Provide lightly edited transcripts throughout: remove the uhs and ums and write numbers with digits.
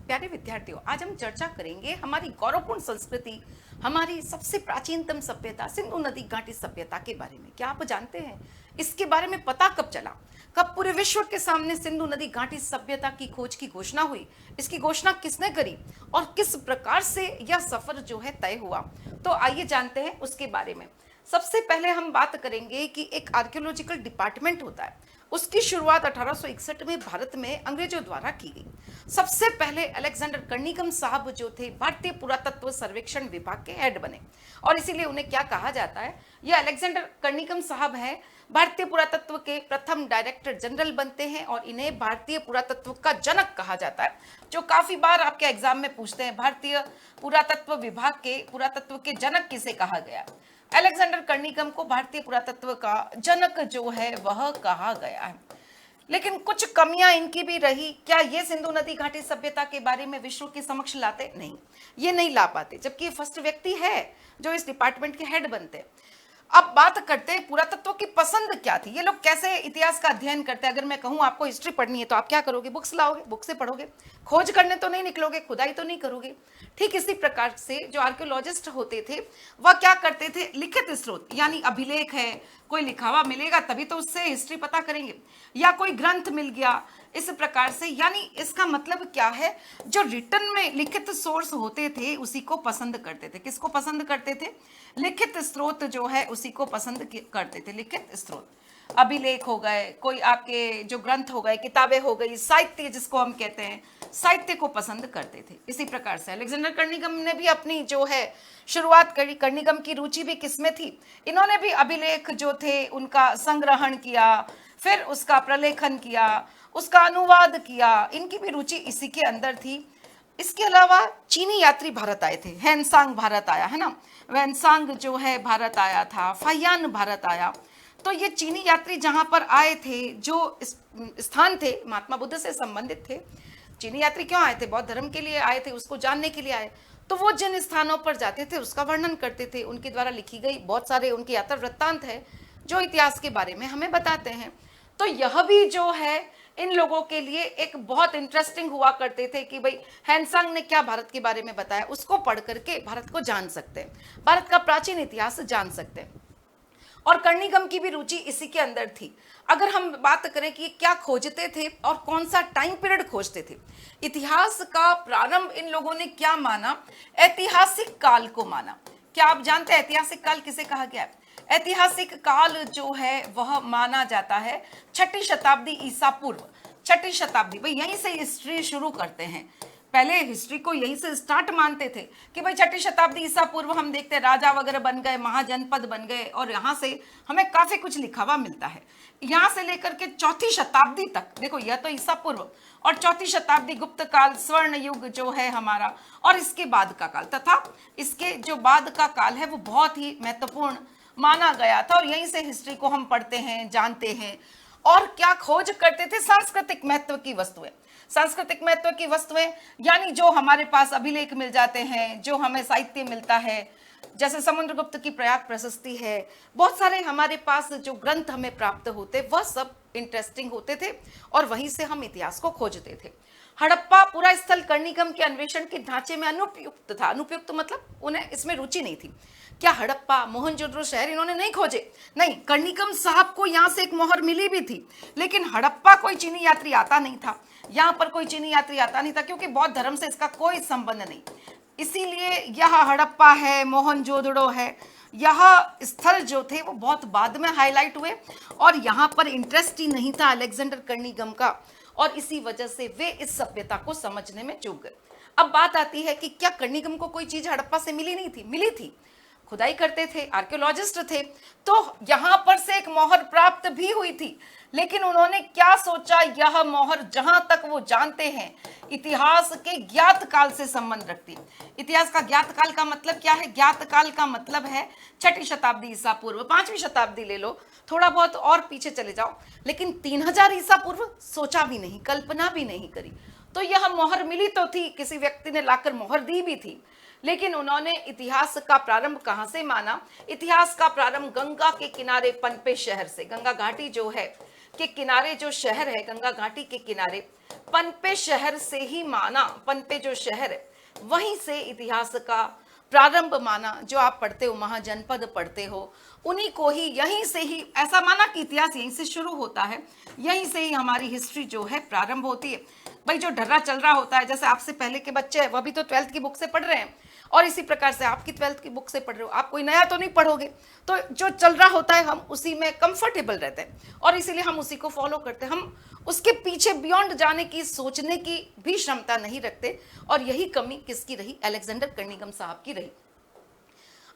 प्यारे विद्यार्थियों, आज हम चर्चा करेंगे हमारी गौरवपूर्ण संस्कृति, हमारी सबसे प्राचीनतम सभ्यता सिंधु नदी घाटी सभ्यता के बारे में। क्या आप जानते हैं इसके बारे में पता कब चला? कब पूरे विश्व के सामने सिंधु नदी घाटी सभ्यता की खोज की घोषणा हुई? इसकी घोषणा किसने करी और किस प्रकार से यह सफर जो है तय हुआ? तो आइए जानते हैं उसके बारे में। सबसे पहले हम बात करेंगे कि एक आर्कियोलॉजिकल डिपार्टमेंट होता है, उसकी शुरुआत 1861 में भारत में अंग्रेजों द्वारा की गई। सबसे पहले अलेक्जेंडर कर्निघन साहब जो थे भारतीय पुरातत्व सर्वेक्षण विभाग के हेड बने और इसीलिए उन्हें क्या कहा जाता है, यह अलेक्जेंडर कर्निघन साहब हैं, भारतीय पुरातत्व के प्रथम डायरेक्टर जनरल बनते हैं और इन्हें भारतीय पुरातत्व का जनक कहा जाता है। जो काफी बार आपके एग्जाम में पूछते हैं, भारतीय पुरातत्व विभाग के पुरातत्व के जनक किसे कहा गया? अलेक्जेंडर कर्निघन को भारतीय पुरातत्व का जनक जो है वह कहा गया है। लेकिन कुछ कमियां इनकी भी रही। क्या ये सिंधु नदी घाटी सभ्यता के बारे में विश्व के समक्ष लाते? नहीं, ये नहीं ला पाते, जबकि ये फर्स्ट व्यक्ति है जो इस डिपार्टमेंट के हेड बनते हैं। अब बात करते हैं पुरातत्व की पसंद क्या थी, ये लोग कैसे इतिहास का अध्ययन करते हैं। अगर मैं कहूं आपको हिस्ट्री पढ़नी है तो आप क्या करोगे? बुक्स लाओगे, बुक से पढ़ोगे, खोज करने तो नहीं निकलोगे, खुदाई तो नहीं करोगे। ठीक इसी प्रकार से जो आर्कियोलॉजिस्ट होते थे वह क्या करते थे, लिखित स्रोत यानी अभिलेख है, कोई लिखा हुआ मिलेगा तभी तो उससे हिस्ट्री पता करेंगे, या कोई ग्रंथ मिल गया इस प्रकार से। यानी इसका मतलब क्या है, जो रिटर्न में लिखित सोर्स होते थे उसी को पसंद करते थे। किसको पसंद करते थे? लिखित स्रोत जो है उसी को पसंद करते थे। लिखित स्रोत, अभिलेख हो गए, कोई आपके जो ग्रंथ हो गए, किताबें हो गई, साहित्य जिसको हम कहते हैं, साहित्य को पसंद करते थे। इसी प्रकार से अलेक्जेंडर कर्निघन ने भी अपनी जो है शुरुआत करी। कर्निघन की रुचि भी किसमें थी? इन्होंने भी अभिलेख जो थे उनका संग्रहण किया, फिर उसका प्रलेखन किया, उसका अनुवाद किया। इनकी भी रुचि इसी के अंदर थी। इसके अलावा चीनी यात्री भारत आए थे, हैंसांग भारत आया है ना, वैनसांग जो है भारत आया था, फाहियान भारत आया। तो ये चीनी यात्री जहां पर आए थे, जो स्थान थे महात्मा बुद्ध से संबंधित थे। चीनी यात्री क्यों आए थे? बौद्ध धर्म के लिए आए थे, उसको जानने के लिए आए। तो वो जिन स्थानों पर जाते थे उसका वर्णन करते थे। उनके द्वारा लिखी गई बहुत सारे उनके यात्रा वृत्तांत है जो इतिहास के बारे में हमें बताते हैं। तो यह भी जो है इन लोगों के लिए एक बहुत इंटरेस्टिंग हुआ करते थे कि भाई हैंसांग ने क्या भारत के बारे में बताया, उसको पढ़ करके भारत को जान सकते हैं, भारत का प्राचीन इतिहास जान सकते हैं। और कर्निघन की भी रुचि इसी के अंदर थी। अगर हम बात करें कि क्या खोजते थे और कौन सा टाइम पीरियड खोजते थे, इतिहास का प्रारंभ इन लोगों ने क्या माना? ऐतिहासिक काल को माना। क्या आप जानते हैं ऐतिहासिक काल किसे कहा गया है? ऐतिहासिक काल जो है वह माना जाता है 6ठी शताब्दी ईसा पूर्व। 6ठी शताब्दी, भाई यहीं से हिस्ट्री शुरू करते हैं। पहले हिस्ट्री को यहीं से स्टार्ट मानते थे कि भाई 6ठी शताब्दी ईसा पूर्व हम देखते हैं राजा वगैरह बन गए, महाजनपद बन गए और यहाँ से हमें काफी कुछ लिखा हुआ मिलता है। यहाँ से लेकर के 4ठी शताब्दी तक देखो, यह तो ईसा पूर्व, और 4ठी शताब्दी गुप्त काल, स्वर्ण युग जो है हमारा, और इसके बाद का काल तथा इसके जो बाद का काल है वो बहुत ही महत्वपूर्ण माना गया था। और यहीं से हिस्ट्री को हम पढ़ते हैं, जानते हैं। और क्या खोज करते थे? सांस्कृतिक महत्व की वस्तुएं। सांस्कृतिक महत्व की वस्तुएं यानी जो हमारे पास अभिलेख मिल जाते हैं, जो हमें साहित्य मिलता है, जैसे समुद्रगुप्त की प्रयाग प्रशस्ति है, बहुत सारे हमारे पास जो ग्रंथ हमें प्राप्त होते, वह सब इंटरेस्टिंग होते थे और वहीं से हम इतिहास को खोजते थे। हड़प्पा पूरा स्थल कर्निघन के अन्वेषण के ढांचे में अनुपयुक्त था। अनुपयुक्त मतलब उन्हें इसमें रुचि नहीं थी। क्या हड़प्पा, मोहनजोदड़ो शहर इन्होंने नहीं खोजे? नहीं, कर्निघन साहब को यहाँ से एक मोहर मिली भी थी, लेकिन हड़प्पा कोई चीनी यात्री आता नहीं था। यहाँ पर कोई चीनी यात्री आता नहीं था क्योंकि बौद्ध धर्म से इसका कोई संबंध नहीं। इसीलिए यह हड़प्पा है, मोहनजोदड़ो है, यह स्थल जो थे वो बहुत बाद में हाईलाइट हुए और यहाँ पर इंटरेस्ट ही नहीं था अलेक्जेंडर कर्निघन का, और इसी वजह से वे इस सभ्यता को समझने में चूक गए। अब बात आती है कि क्या कर्निघन को कोई चीज हड़प्पा से मिली नहीं थी? मिली थी, खुदाई करते थे, आर्कियोलॉजिस्ट थे, तो यहां पर से एक मोहर प्राप्त भी हुई थी। लेकिन उन्होंने क्या सोचा, यह मोहर जहां तक वो जानते हैं इतिहास के ज्ञात काल से संबंध रखती है। इतिहास का ज्ञात काल का मतलब क्या है? ज्ञात काल का मतलब है 6ठी शताब्दी ईसा पूर्व, 5वीं शताब्दी ले लो, थोड़ा बहुत और पीछे चले जाओ, लेकिन 3000 ईसा पूर्व सोचा भी नहीं, कल्पना भी नहीं करी। तो यह मोहर मिली तो थी, किसी व्यक्ति ने लाकर मोहर दी भी थी, लेकिन उन्होंने इतिहास का प्रारंभ कहां से माना? इतिहास का प्रारंभ गंगा के किनारे पनपे शहर से। गंगा घाटी जो है के किनारे जो शहर है, गंगा घाटी के किनारे पनपे शहर से ही माना, पनपे जो शहर है वहीं से इतिहास का प्रारंभ माना। जो आप पढ़ते हो, महाजनपद पढ़ते हो, उन्हीं को ही, यहीं से ही ऐसा माना कि इतिहास यहीं से शुरू होता है, यहीं से ही हमारी हिस्ट्री जो है प्रारंभ होती है। भाई जो ढर्रा चल रहा होता है, जैसे आपसे पहले के बच्चे हैं वह भी तो 12th की बुक से पढ़ रहे हैं, और इसी प्रकार से आपकी 12th की बुक से पढ़ रहे हो, आप कोई नया तो नहीं पढ़ोगे। तो जो चल रहा होता है हम उसी में कंफर्टेबल रहते हैं, और इसीलिए हम उसी को फॉलो करते हैं। हम उसके पीछे बियॉन्ड जाने की, सोचने की भी क्षमता नहीं रखते। और यही कमी किसकी रही? अलेक्जेंडर कर्निगन साहब की रही।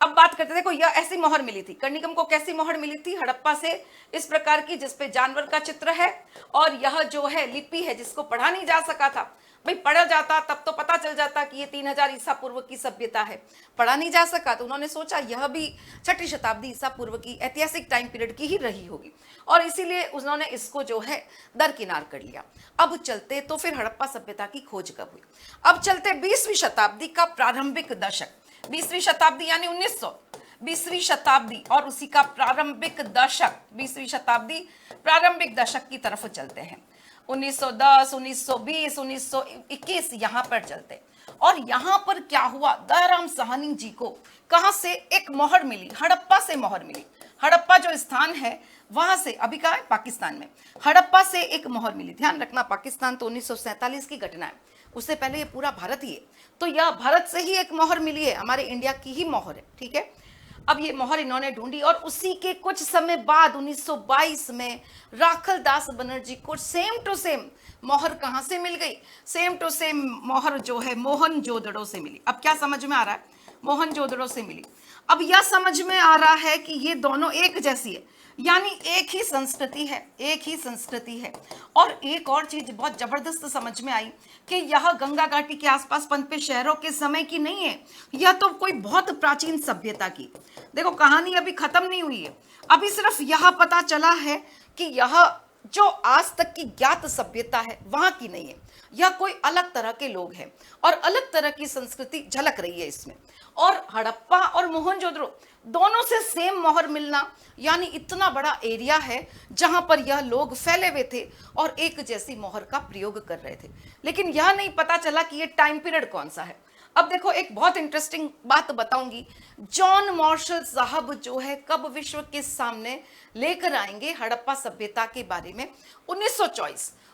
अब बात करते, देखो यह ऐसी मोहर मिली थी कर्निगन को। कैसी मोहर मिली थी? हड़प्पा से इस प्रकार की, जिसपे जानवर का चित्र है, और यह जो है लिपि है जिसको पढ़ा नहीं जा सका था। भाई पढ़ा जाता तब तो पता चल जाता कि ये 3000 ईसा पूर्व की सभ्यता है। पढ़ा नहीं जा सका तो उन्होंने सोचा यह भी 6ठी शताब्दी ईसा पूर्व की ऐतिहासिक टाइम पीरियड की ही रही होगी, और इसीलिए उन्होंने इसको जो है दरकिनार कर लिया। अब चलते तो फिर हड़प्पा सभ्यता की खोज कब हुई? अब चलते 20वीं शताब्दी का प्रारंभिक दशक, 20वीं शताब्दी यानी 1900, 20वीं शताब्दी और उसी का प्रारंभिक दशक, 20वीं शताब्दी प्रारंभिक दशक की तरफ चलते हैं। 1910, 1920, 1921 यहां पर चलते। और यहां पर क्या हुआ? दयाराम साहनी जी को कहां से एक मोहर मिली? हड़प्पा से मोहर मिली। हड़प्पा जो स्थान है वहां से, अभी कहां है? पाकिस्तान में। हड़प्पा से एक मोहर मिली। ध्यान रखना, पाकिस्तान तो 1947 की घटना है, उससे पहले ये पूरा भारत ही है। तो यह भारत से ही एक मोहर मिली है, हमारे इंडिया की ही मोहर है, ठीक है। अब ये मोहर इन्होंने ढूंढी, और उसी के कुछ समय बाद 1922 में राखल दास बनर्जी को सेम टू सेम मोहर कहां से मिल गई? सेम टू सेम मोहर जो है मोहनजोदड़ो से मिली। अब क्या समझ में आ रहा है? मोहनजोदड़ो से मिली। अब यह समझ में आ रहा है कि ये दोनों एक जैसी है, यानी एक ही संस्कृति है, एक ही संस्कृति है। और एक और चीज बहुत जबरदस्त समझ में आई कि यह गंगा घाटी के आसपास पनपे शहरों के समय की नहीं है, यह तो कोई बहुत प्राचीन सभ्यता की। देखो कहानी अभी खत्म नहीं हुई है, अभी सिर्फ यह पता चला है कि यह जो आज तक की ज्ञात सभ्यता है वहां की नहीं है, यह कोई अलग तरह के लोग हैं और अलग तरह की संस्कृति झलक रही है इसमें। और हड़प्पा और मोहनजोदड़ो दोनों से सेम मोहर मिलना, यानी इतना बड़ा एरिया है जहां पर यह लोग फैले हुए थे और एक जैसी मोहर का प्रयोग कर रहे थे, लेकिन यह नहीं पता चला कि ये टाइम पीरियड कौन सा है। अब देखो एक बहुत इंटरेस्टिंग बात बताऊंगी, जॉन मार्शल साहब जो है कब विश्व के सामने लेकर आएंगे हड़प्पा सभ्यता के बारे में?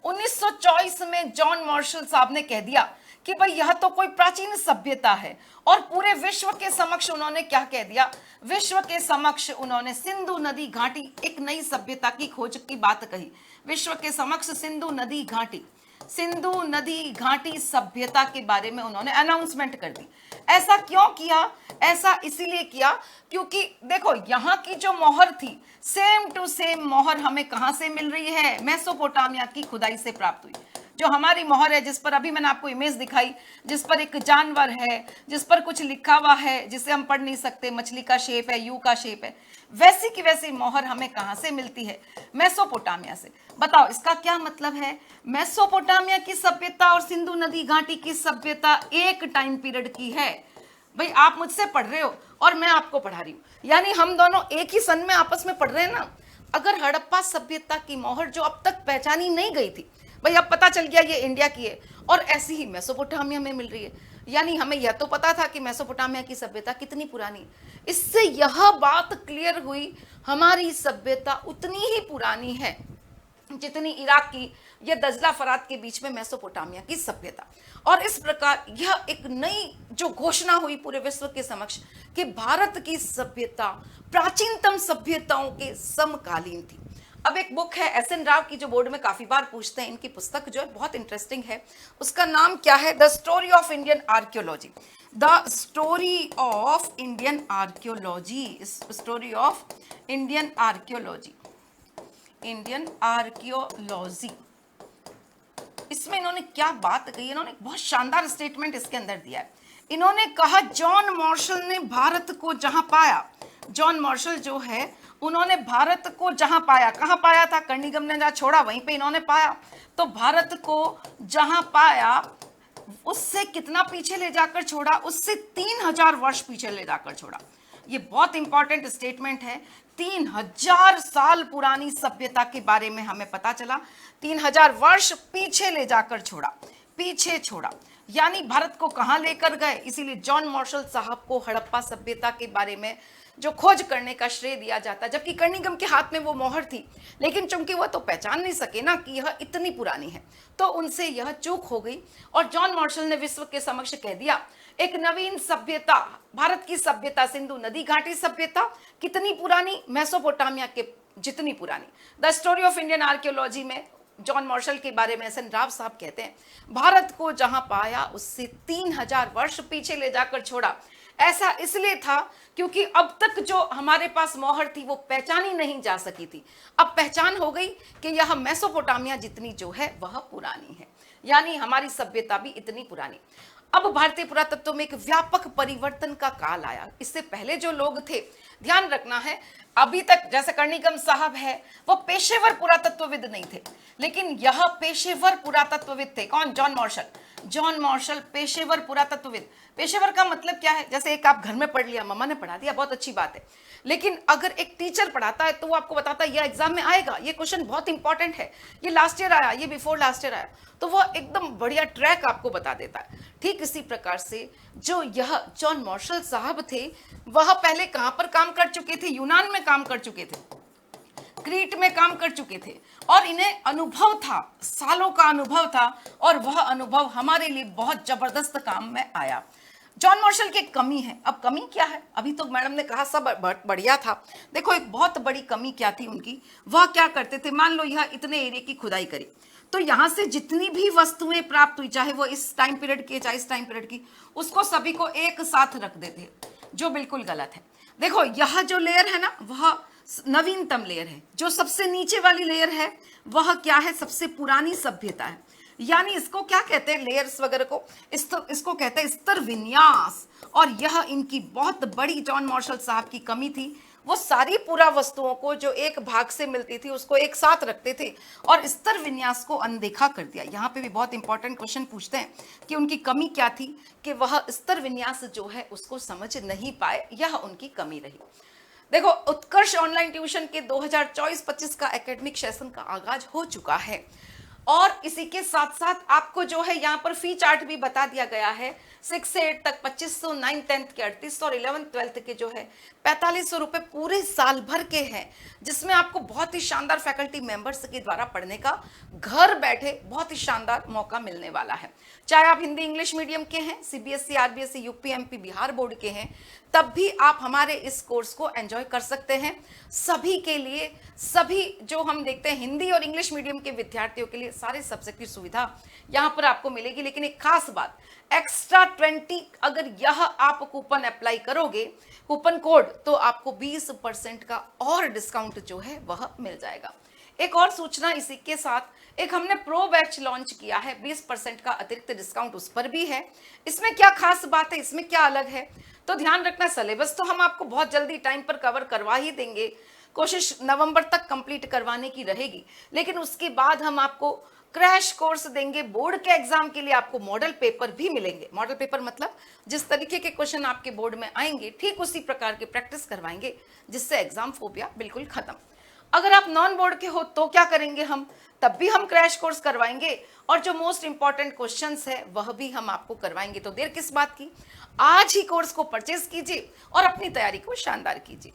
1924 में जॉन मार्शल साहब ने कह दिया कि भाई यह तो कोई प्राचीन सभ्यता है, और पूरे विश्व के समक्ष उन्होंने क्या कह दिया? विश्व के समक्ष उन्होंने सिंधु नदी घाटी, एक नई सभ्यता की खोज की बात कही। विश्व के समक्ष सिंधु नदी घाटी, सिंधु नदी घाटी सभ्यता के बारे में उन्होंने अनाउंसमेंट कर दी। ऐसा क्यों किया? ऐसा इसीलिए किया क्योंकि देखो यहाँ की जो मोहर थी, सेम टू सेम मोहर हमें कहां से मिल रही है? मेसोपोटामिया की खुदाई से प्राप्त हुई। जो हमारी मोहर है, जिस पर अभी मैंने आपको इमेज दिखाई, जिस पर एक जानवर है, जिस पर कुछ लिखा हुआ है जिसे हम पढ़ नहीं सकते, मछली का शेप है, यू का शेप है, वैसी की वैसी मोहर हमें कहां से मिलती है? मेसोपोटामिया से। बताओ इसका क्या मतलब है? मेसोपोटामिया की सभ्यता और सिंधु नदी घाटी की सभ्यता एक टाइम पीरियड की है। भाई आप मुझसे पढ़ रहे हो और मैं आपको पढ़ा रही हूँ, यानी हम दोनों एक ही सन में आपस में पढ़ रहे हैं ना। अगर हड़प्पा सभ्यता की मोहर जो अब तक पहचानी नहीं गई थी, भाई अब पता चल गया ये इंडिया की है, और ऐसी ही मेसोपोटामिया में मिल रही है, यानी हमें यह तो पता था कि मेसोपोटामिया की सभ्यता कितनी पुरानी। इससे यह बात क्लियर हुई हमारी सभ्यता उतनी ही पुरानी है जितनी इराक की या दजला फरात के बीच में मेसोपोटामिया की सभ्यता। और इस प्रकार यह एक नई जो घोषणा हुई पूरे विश्व के समक्ष कि भारत की सभ्यता प्राचीनतम सभ्यताओं के समकालीन थी। अब एक बुक है एस.एन. राव की, जो बोर्ड में काफी बार पूछते हैं, इनकी पुस्तक जो है बहुत इंटरेस्टिंग है। उसका नाम क्या है? The story of Indian archaeology. The story of Indian archaeology, story of Indian archaeology, Indian archaeology. इसमें इन्होंने क्या बात कही? इन्होंने बहुत शानदार स्टेटमेंट इसके अंदर दिया है। इन्होंने कहा जॉन मार्शल ने भारत को जहां पाया, जॉन मार्शल जो है उन्होंने भारत को जहां पाया, कहां पाया था? कर्निगन ने जहां छोड़ा वहीं पे इन्होंने पाया। तो भारत को जहां पाया उससे कितना पीछे ले जाकर छोड़ा? उससे 3000 वर्ष पीछे ले जाकर छोड़ा। ये बहुत इंपॉर्टेंट स्टेटमेंट है। 3000 साल पुरानी सभ्यता के बारे में हमें पता चला, 3000 वर्ष पीछे ले जाकर छोड़ा, पीछे छोड़ा, यानी भारत को कहां लेकर गए। इसीलिए जॉन मार्शल साहब को हड़प्पा सभ्यता के बारे में जो खोज करने का श्रेय दिया जाता है, जबकि कर्निघन के हाथ में वो मोहर थी, लेकिन चूंकि वह तो पहचान नहीं सके ना कि यह इतनी पुरानी है, तो उनसे यह चूक हो गई और जॉन मार्शल ने विश्व के समक्ष कह दिया एक नवीन सभ्यता, भारत की सभ्यता, सिंधु नदी घाटी सभ्यता कितनी पुरानी, मेसोपोटामिया के जितनी पुरानी। The story of Indian archaeology में जॉन मार्शल के बारे में एस.एन. राव साहब कहते हैं, भारत को जहां पाया उससे 3000 वर्ष पीछे ले जाकर छोड़ा। ऐसा इसलिए था क्योंकि अब तक जो हमारे पास मोहर थी वो पहचानी नहीं जा सकी थी, अब पहचान हो गई कि यह मेसोपोटामिया जितनी जो है वह पुरानी है, यानी हमारी सभ्यता भी इतनी पुरानी। अब भारतीय पुरातत्व में एक व्यापक परिवर्तन का काल आया। इससे पहले जो लोग थे, ध्यान रखना है, अभी तक जैसे कर्णिघन साहब है वो पेशेवर पुरातत्वविद नहीं थे, लेकिन यह पेशेवर पुरातत्वविद थे। कौन? John Marshall. जॉन मार्शल पेशेवर पुरातत्वविद। पेशेवर का मतलब क्या है? जैसे एक आप घर में पढ़ लिया, मम्मा ने पढ़ा दिया, बहुत अच्छी बात है, लेकिन अगर एक टीचर पढ़ाता है तो वो आपको बताता है यह एग्जाम में आएगा, ये क्वेश्चन बहुत इंपॉर्टेंट है, ये लास्ट ईयर आया, ये बिफोर लास्ट ईयर आया, तो वो एकदम बढ़िया ट्रैक आपको बता देता है। ठीक इसी प्रकार से जो यह जॉन मार्शल साहब थे वह पहले कहां पर काम कर चुके थे? यूनान में काम कर चुके थे, क्रीट में काम कर चुके थे, और इन्हें अनुभव था, सालों का अनुभव था, और वह अनुभव हमारे लिए बहुत जबरदस्त काम में आया। जॉन मार्शल की कमी है। अब कमी क्या है? अभी तो मैडम ने कहा सब बढ़िया था, देखो एक बहुत बड़ी कमी क्या थी उनकी, वह क्या करते थे, मान लो यह इतने एरिया की खुदाई करी, तो यहां से जितनी भी वस्तुएं प्राप्त हुई, चाहे वो इस टाइम पीरियड की चाहे इस टाइम पीरियड की, उसको सभी को एक साथ रख देते, जो बिल्कुल गलत है। देखो यह जो लेयर है ना वह नवीनतम लेयर है, जो सबसे नीचे वाली लेयर है वह क्या है? सबसे पुरानी सभ्यता है, यानी इसको क्या कहते हैं, लेयर्स वगैरह को, इसको कहते हैं स्तर विन्यास। और यह इनकी बहुत बड़ी जॉन मार्शल साहब की कमी थी, वो सारी पूरा वस्तुओं को जो एक भाग से मिलती थी उसको एक साथ रखते थे और स्तर विन्यास को अनदेखा कर दिया। यहाँ पे भी बहुत इंपॉर्टेंट क्वेश्चन पूछते हैं कि उनकी कमी क्या थी, कि वह स्तर विन्यास जो है उसको समझ नहीं पाए, यह उनकी कमी रही। देखो उत्कर्ष ऑनलाइन ट्यूशन के 2024-25 का एकेडमिक सेशन का आगाज हो चुका है, और इसी के साथ साथ आपको जो है यहाँ पर फी चार्ट भी बता दिया गया है। 6 से 8 तक 2500, 9th 10th के 3800 और 11th 12th के जो है 4500 रुपए पूरे साल भर के हैं, जिसमें आपको बहुत ही शानदार फैकल्टी मेंबर्स के द्वारा पढ़ने का घर बैठे बहुत ही शानदार मौका मिलने वाला है। चाहे आप हिंदी इंग्लिश मीडियम के हैं, CBSE, RBSE, UP, MP, Bihar board के हैं, तब भी आप हमारे इस कोर्स को एंजॉय कर सकते हैं। सभी के लिए, सभी जो हम देखते हैं हिंदी और इंग्लिश मीडियम के विद्यार्थियों के लिए सारे सब्जेक्ट की सुविधा यहाँ पर आपको मिलेगी। लेकिन एक खास बात, एक्स्ट्रा 20 अगर यह आप कूपन अप्लाई करोगे, कूपन कोड, तो आपको 20% का और डिस्काउंट जो है वह मिल जाएगा। एक और सूचना इसी के साथ, एक हमने प्रो बैच लॉन्च किया है, 20% का अतिरिक्त डिस्काउंट उस पर भी है। इसमें क्या खास बात है, इसमें क्या अलग है, तो ध्यान रखना, सिलेबस तो हम आपको बहुत जल्दी टाइम पर कवर करवा ही देंगे, कोशिश नवंबर तक कंप्लीट करवाने की रहेगी, लेकिन उसके बाद हम आपको क्रैश कोर्स देंगे। बोर्ड के एग्जाम के लिए आपको मॉडल पेपर भी मिलेंगे। मॉडल पेपर मतलब जिस तरीके के क्वेश्चन आपके बोर्ड में आएंगे ठीक उसी प्रकार की प्रैक्टिस करवाएंगे, जिससे एग्जाम फोबिया बिल्कुल खत्म। अगर आप नॉन बोर्ड के हो तो क्या करेंगे हम, तब भी हम क्रैश कोर्स करवाएंगे, और जो मोस्ट इंपॉर्टेंट क्वेश्चंस है वह भी हम आपको करवाएंगे। तो देर किस बात की, आज ही कोर्स को परचेज कीजिए और अपनी तैयारी को शानदार कीजिए।